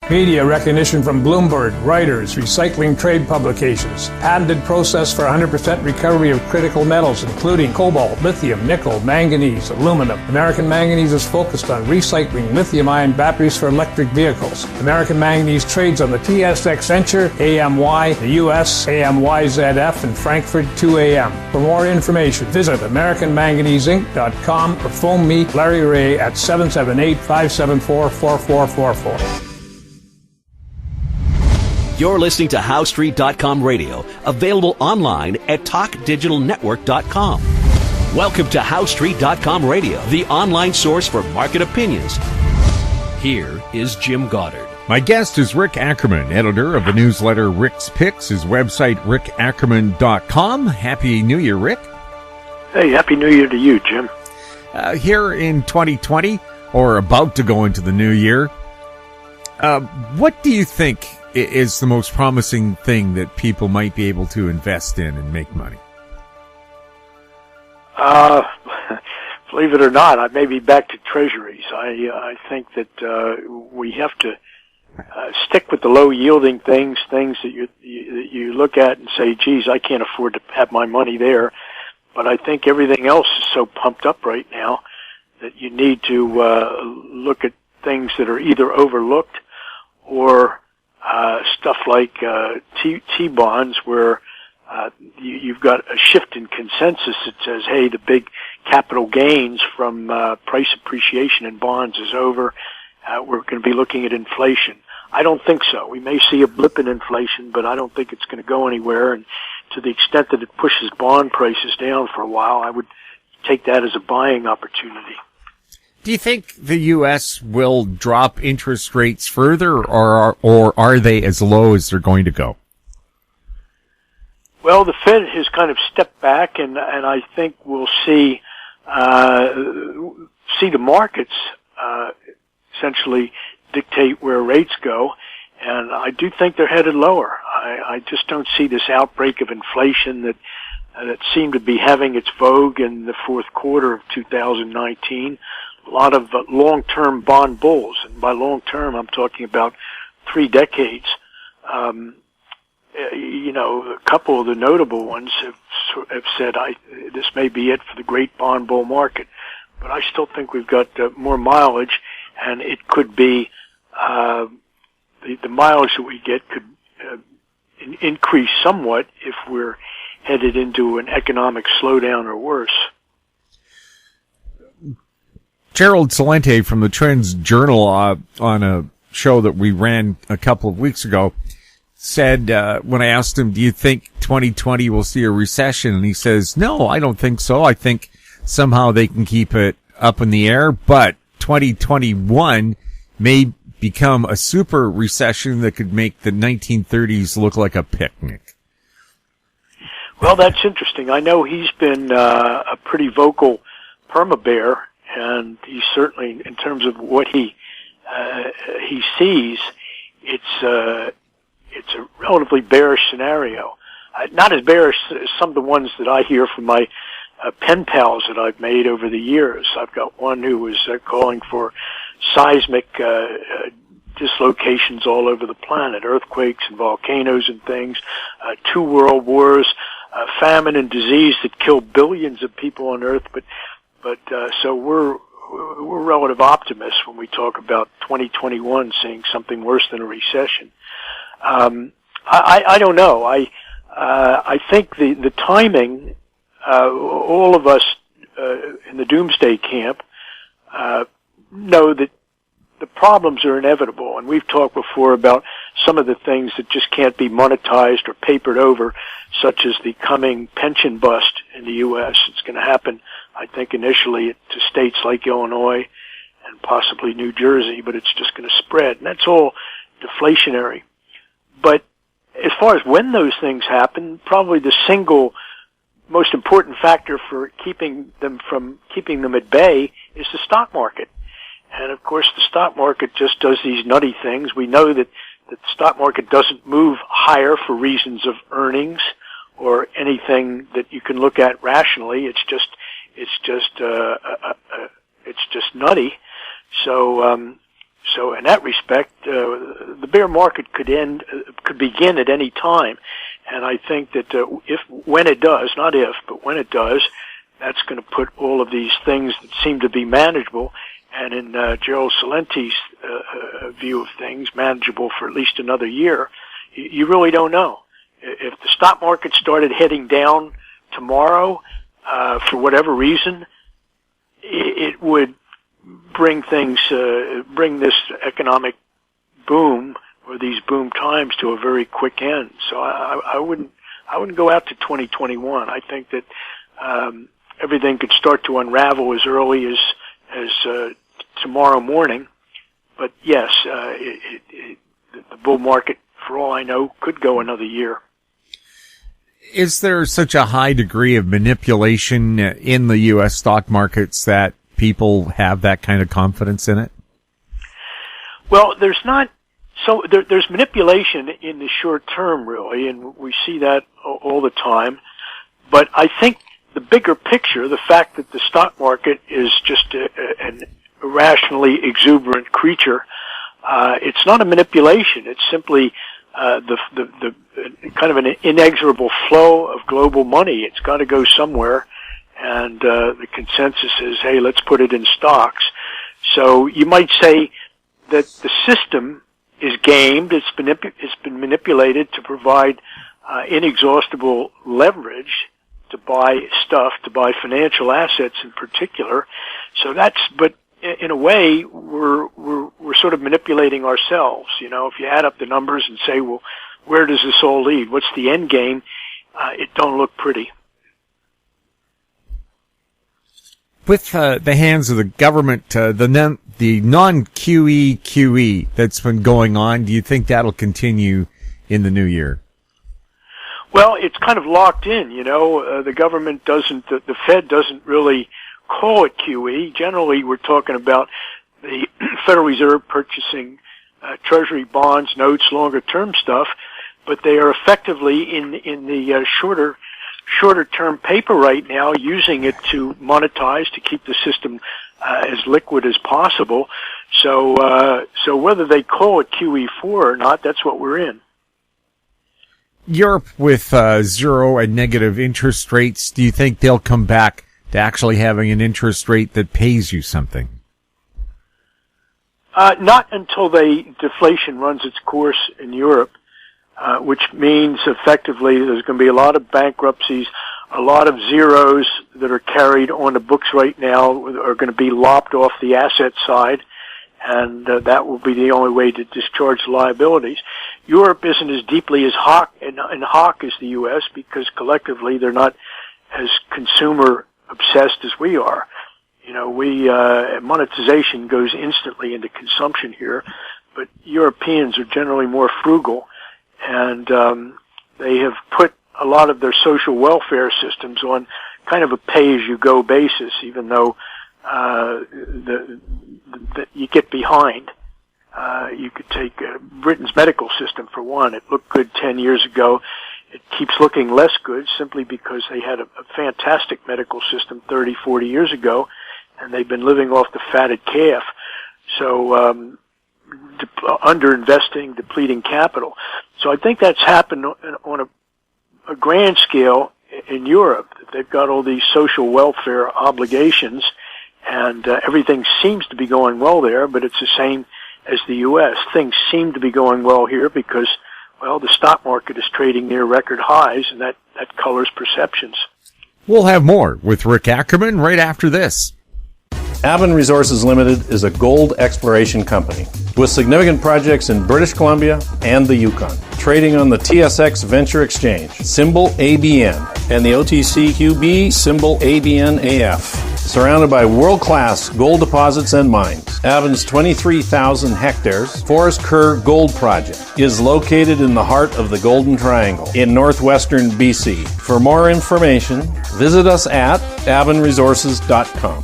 Media recognition from Bloomberg, Reuters, recycling trade publications. Patented process for 100% recovery of critical metals, including cobalt, lithium, nickel, manganese, aluminum. American Manganese is focused on recycling lithium-ion batteries for electric vehicles. American Manganese trades on the TSX Venture, AMY, the US, AMYZF, and Frankfurt 2AM. For more information, visit AmericanManganeseInc.com or phone me, Larry Ray, at 778-574-4444. You're listening to HowStreet.com radio, available online at TalkDigitalNetwork.com. Welcome to HowStreet.com radio, the online source for market opinions. Here is Jim Goddard. My guest is Rick Ackerman, editor of the newsletter Rick's Picks, his website rickackerman.com. Happy New Year, Rick. Hey, Happy New Year to you, Jim. Here in 2020, or about to go into the new year, what do you think is the most promising thing that people might be able to invest in and make money? Believe it or not, I may be back to treasuries. I think that we have to stick with the low-yielding things that you look at and say, geez, I can't afford to have my money there. But I think everything else is so pumped up right now that you need to look at things that are either overlooked or stuff like T-bonds, where you've got a shift in consensus that says, hey, the big capital gains from price appreciation in bonds is over. We're going to be looking at inflation. I don't think so. We may see a blip in inflation, but I don't think it's going to go anywhere. And to the extent that it pushes bond prices down for a while, I would take that as a buying opportunity. Do you think the U.S. will drop interest rates further, or are they as low as they're going to go? Well, the Fed has kind of stepped back, and I think we'll see the markets essentially dictate where rates go, and I do think they're headed lower. I just don't see this outbreak of inflation that seemed to be having its vogue in the fourth quarter of 2019. A lot of long-term bond bulls, and by long-term I'm talking about 3 decades. A couple of the notable ones have said this may be it for the great bond bull market, but I still think we've got more mileage, and it could be the mileage that we get could increase somewhat if we're headed into an economic slowdown or worse. Gerald Celente from the Trends Journal on a show that we ran a couple of weeks ago said, when I asked him, do you think 2020 will see a recession? And he says, no, I don't think so. I think somehow they can keep it up in the air, but 2021 may become a super recession that could make the 1930s look like a picnic. Well, that's interesting. I know he's been a pretty vocal perma-bear, and he certainly, in terms of what he sees, it's a relatively bearish scenario. Not as bearish as some of the ones that I hear from my pen pals that I've made over the years. I've got one who was calling for seismic dislocations all over the planet, earthquakes and volcanoes and things, 2 world wars, famine and disease that kill billions of people on Earth, but so we're relative optimists when we talk about 2021 seeing something worse than a recession. I don't know. I think the timing, all of us in the doomsday camp know that the problems are inevitable, and we've talked before about some of the things that just can't be monetized or papered over, such as the coming pension bust in the U.S. It's going to happen, I think, initially to states like Illinois and possibly New Jersey, but it's just going to spread, and that's all deflationary. But as far as when those things happen, probably the single most important factor for keeping them at bay is the stock market. And of course, the stock market just does these nutty things. We know that the stock market doesn't move higher for reasons of earnings or anything that you can look at rationally. It's just nutty. So in that respect, the bear market could begin at any time. And I think that when it does, that's going to put all of these things that seem to be manageable, and in Gerald Salente's view of things, manageable for at least another year. You really don't know. If the stock market started heading down tomorrow, for whatever reason, it would bring this economic boom or these boom times to a very quick end. So I wouldn't go out to 2021. I think that everything could start to unravel as early as tomorrow morning. But yes, the bull market, for all I know, could go another year. Is there such a high degree of manipulation in the U.S. stock markets that people have that kind of confidence in it? Well, there's not. So there's manipulation in the short term, really, and we see that all the time. But I think the bigger picture, the fact that the stock market is just an irrationally exuberant creature, it's not a manipulation. It's simply the kind of an inexorable flow of global money. It's got to go somewhere, and the consensus is, hey, let's put it in stocks. So you might say that the system is gamed. It's been manipulated to provide inexhaustible leverage to buy stuff, to buy financial assets in particular. So but in a way, we're sort of manipulating ourselves. You know, if you add up the numbers and say, well, where does this all lead? What's the end game? It don't look pretty. With the hands of the government, the non-QE QE that's been going on, do you think that'll continue in the new year? Well, it's kind of locked in, you know. The government doesn't, the Fed doesn't really call it QE. Generally, we're talking about the Federal Reserve purchasing Treasury bonds, notes, longer-term stuff, but they are effectively in the shorter-term paper right now, using it to monetize, to keep the system as liquid as possible. So whether they call it QE4 or not, that's what we're in. Europe with zero and negative interest rates, do you think they'll come back to actually having an interest rate that pays you something? Not until deflation runs its course in Europe, which means effectively there's going to be a lot of bankruptcies, a lot of zeros that are carried on the books right now are going to be lopped off the asset side, and that will be the only way to discharge liabilities. Europe isn't as deeply as hawk as the U.S. because collectively they're not as consumer obsessed as we are. You know, monetization goes instantly into consumption here, but Europeans are generally more frugal, and they have put a lot of their social welfare systems on kind of a pay-as-you-go basis, even though you get behind. You could take Britain's medical system, for one. It looked good 10 years ago. It keeps looking less good simply because they had a fantastic medical system 30, 40 years ago, and they've been living off the fatted calf. So underinvesting, depleting capital. So I think that's happened on a grand scale in Europe. They've got all these social welfare obligations, and everything seems to be going well there, but it's the same as the U.S. Things seem to be going well here because, well, the stock market is trading near record highs, and that colors perceptions. We'll have more with Rick Ackerman right after this. Ackerman Resources Limited is a gold exploration company with significant projects in British Columbia and the Yukon, trading on the TSX Venture Exchange, symbol ABN, and the OTCQB, symbol ABNAF. Surrounded by world-class gold deposits and mines, Ackerman's 23,000 hectares Forest Kerr Gold Project is located in the heart of the Golden Triangle in northwestern BC. For more information, visit us at ackermanresources.com.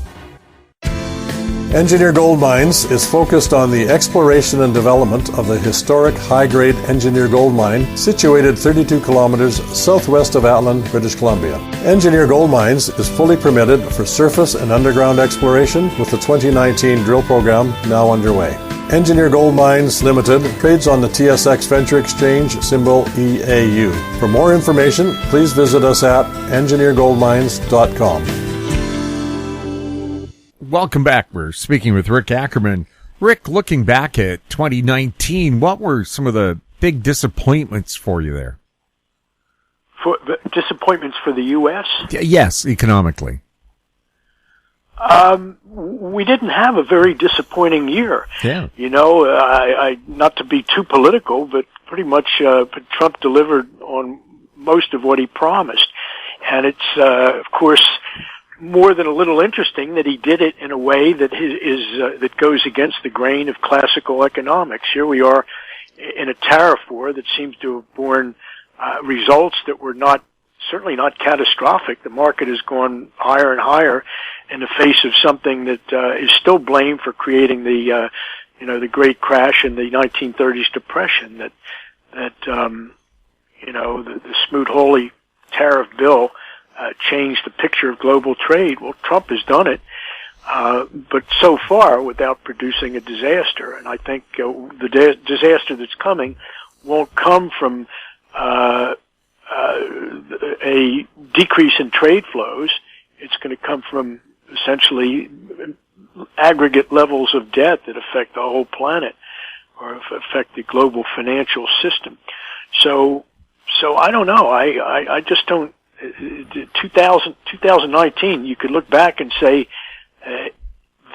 Engineer Gold Mines is focused on the exploration and development of the historic high-grade Engineer Gold Mine situated 32 kilometers southwest of Atlin, British Columbia. Engineer Gold Mines is fully permitted for surface and underground exploration with the 2019 drill program now underway. Engineer Gold Mines Limited trades on the TSX Venture Exchange, symbol EAU. For more information, please visit us at engineergoldmines.com. Welcome back. We're speaking with Rick Ackerman. Rick, looking back at 2019, what were some of the big disappointments for you there? For the disappointments for the U.S.? Yes, economically. We didn't have a very disappointing year. Yeah. You know, I not to be too political, but pretty much Trump delivered on most of what he promised. And it's, of course, more than a little interesting that he did it in a way that that goes against the grain of classical economics. Here we are in a tariff war that seems to have borne results that were certainly not catastrophic. The market has gone higher and higher in the face of something that is still blamed for creating the great crash in the 1930s depression. The Smoot-Hawley tariff bill changed the picture of global trade. Well, Trump has done it, but so far without producing a disaster. And I think the disaster that's coming won't come from a decrease in trade flows. It's going to come from essentially aggregate levels of debt that affect the whole planet or affect the global financial system. So I don't know. I just don't. 2019, you could look back and say that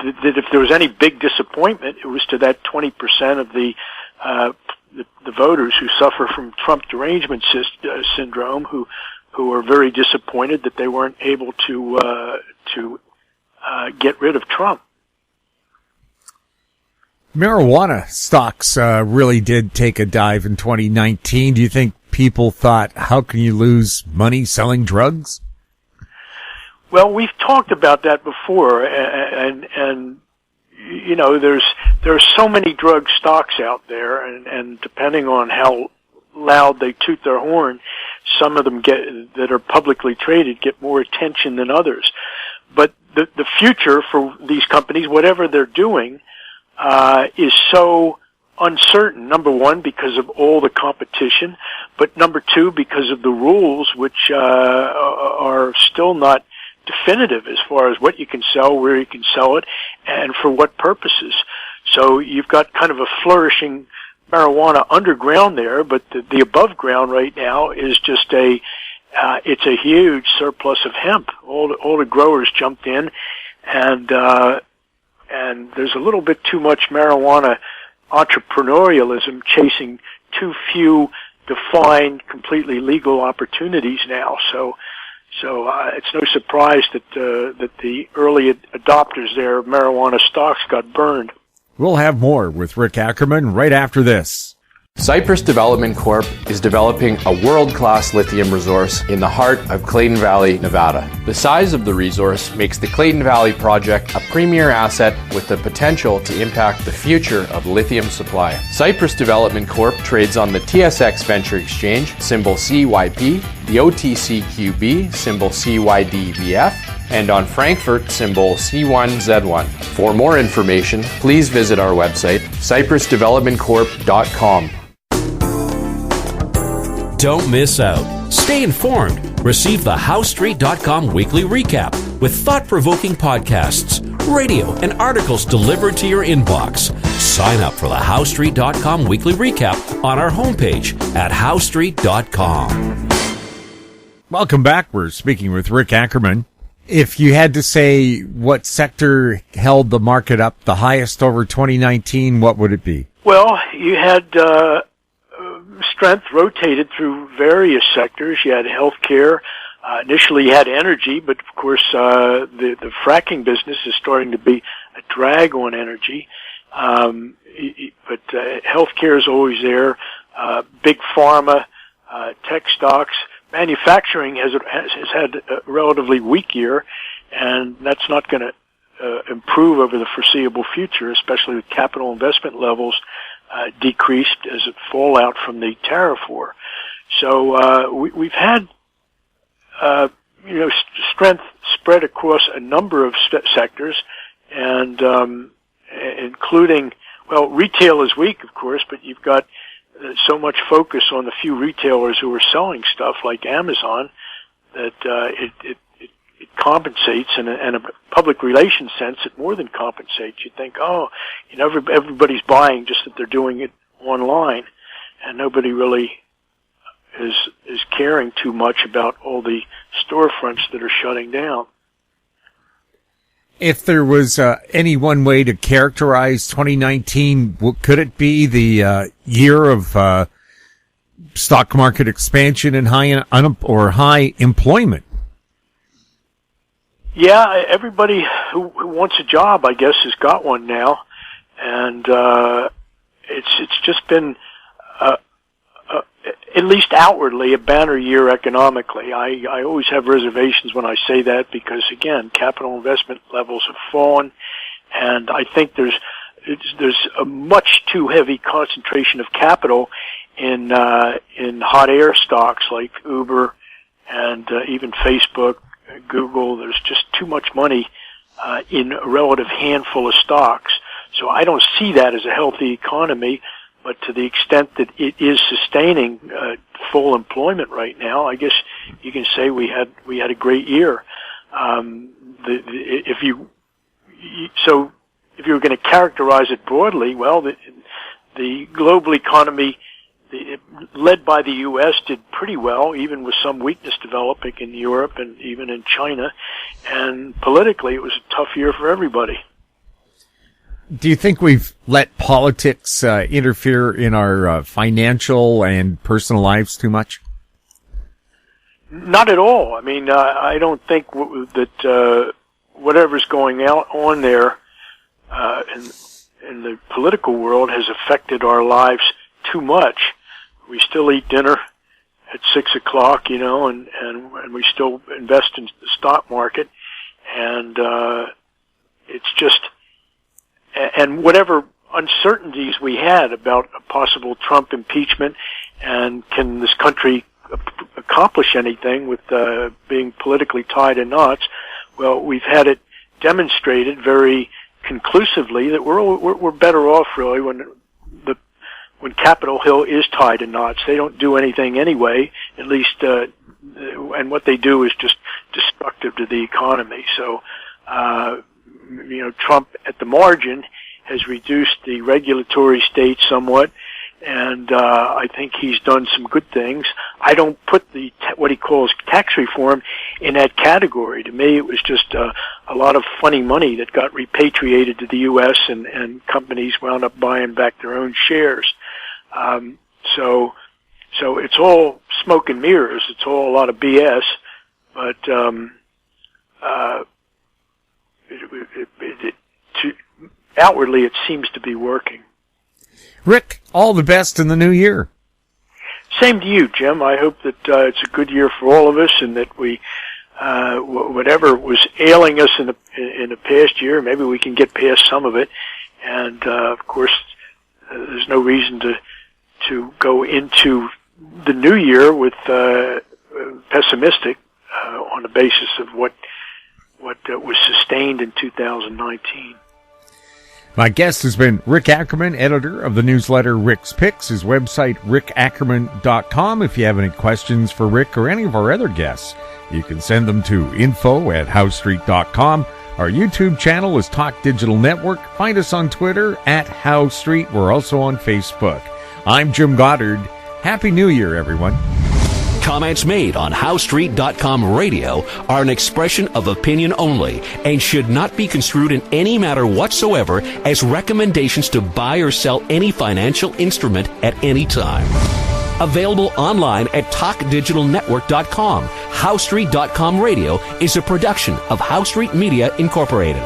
if there was any big disappointment, it was to that 20% of the voters who suffer from Trump derangement syndrome, who are very disappointed that they weren't able to get rid of Trump. Marijuana stocks really did take a dive in 2019. Do you think people thought, how can you lose money selling drugs? Well, we've talked about that before, and you know, there are so many drug stocks out there, and depending on how loud they toot their horn, some of them that are publicly traded get more attention than others. But the future for these companies, whatever they're doing, is so uncertain. Number one, because of all the competition, but number two, because of the rules, which are still not definitive as far as what you can sell, where you can sell it, and for what purposes. So you've got kind of a flourishing marijuana underground there, but the above ground right now is just it's a huge surplus of hemp. All the growers jumped in, and there's a little bit too much marijuana entrepreneurialism chasing too few defined, completely legal opportunities now. So it's no surprise that the early adopters there of marijuana stocks got burned. We'll have more with Rick Ackerman right after this. Cypress Development Corp is developing a world-class lithium resource in the heart of Clayton Valley, Nevada. The size of the resource makes the Clayton Valley project a premier asset with the potential to impact the future of lithium supply. Cypress Development Corp trades on the TSX Venture Exchange, symbol CYP, the OTCQB, symbol CYDVF, and on Frankfurt, symbol C1Z1. For more information, please visit our website, cypressdevelopmentcorp.com. Don't miss out. Stay informed. Receive the HowStreet.com weekly recap with thought-provoking podcasts, radio, and articles delivered to your inbox. Sign up for the HowStreet.com weekly recap on our homepage at HowStreet.com. Welcome back. We're speaking with Rick Ackerman. If you had to say what sector held the market up the highest over 2019, what would it be? Well, you had strength rotated through various sectors. You had healthcare. Initially, you had energy, but of course, the fracking business is starting to be a drag on energy. But healthcare is always there. Big pharma, tech stocks. Manufacturing has had a relatively weak year, and that's not going to improve over the foreseeable future, especially with capital investment levels decreased as a fallout from the tariff war. So we've had strength spread across a number of sectors, and including well, retail is weak, of course, but you've got so much focus on the few retailers who are selling stuff like Amazon that it compensates, and in a public relations sense, it more than compensates. You think, everybody's buying, just that they're doing it online, and nobody really is caring too much about all the storefronts that are shutting down. If there was any one way to characterize 2019, could it be the year of stock market expansion and high employment? Yeah, everybody who wants a job, I guess, has got one now, and it's just been at least outwardly a banner year economically. I always have reservations when I say that because, again, capital investment levels have fallen, and I think there's a much too heavy concentration of capital in hot air stocks like Uber and even Facebook, Google. There's just too much money in a relative handful of stocks. So I don't see that as a healthy economy. But to the extent that it is sustaining full employment right now, I guess you can say we had a great year. If you were going to characterize it broadly, well, the global economy, led by the U.S., did pretty well, even with some weakness developing in Europe and even in China. And politically, it was a tough year for everybody. Do you think we've let politics interfere in our financial and personal lives too much? Not at all. I mean, I don't think that whatever's going on there in the political world has affected our lives too much. We still eat dinner at 6:00, and we still invest in the stock market, and it's just. And whatever uncertainties we had about a possible Trump impeachment and can this country accomplish anything with being politically tied in knots, well, we've had it demonstrated very conclusively that we're better off really when Capitol Hill is tied in knots. They don't do anything anyway, at least, and what they do is just destructive to the economy. So, Trump at the margin has reduced the regulatory state somewhat, and I think he's done some good things. I don't put what he calls tax reform in that category. To me, it was just a lot of funny money that got repatriated to the U.S. and companies wound up buying back their own shares. So it's all smoke and mirrors. It's all a lot of BS, but outwardly, it seems to be working. Rick, all the best in the new year. Same to you, Jim. I hope that it's a good year for all of us, and that we, whatever was ailing us in the past year, maybe we can get past some of it. And of course, there's no reason to go into the new year with pessimistic on the basis of what was sustained in 2019. My guest has been Rick Ackerman, editor of the newsletter Rick's Picks. His website, rickackerman.com. If you have any questions for Rick or any of our other guests, you can send them to info@howstreet.com. Our YouTube channel is Talk Digital Network. Find us on Twitter @HowStreet. We're also on Facebook. I'm Jim Goddard. Happy New Year, everyone. Comments made on HowStreet.com radio are an expression of opinion only and should not be construed in any matter whatsoever as recommendations to buy or sell any financial instrument at any time. Available online at TalkDigitalNetwork.com. HowStreet.com radio is a production of HowStreet Media Incorporated.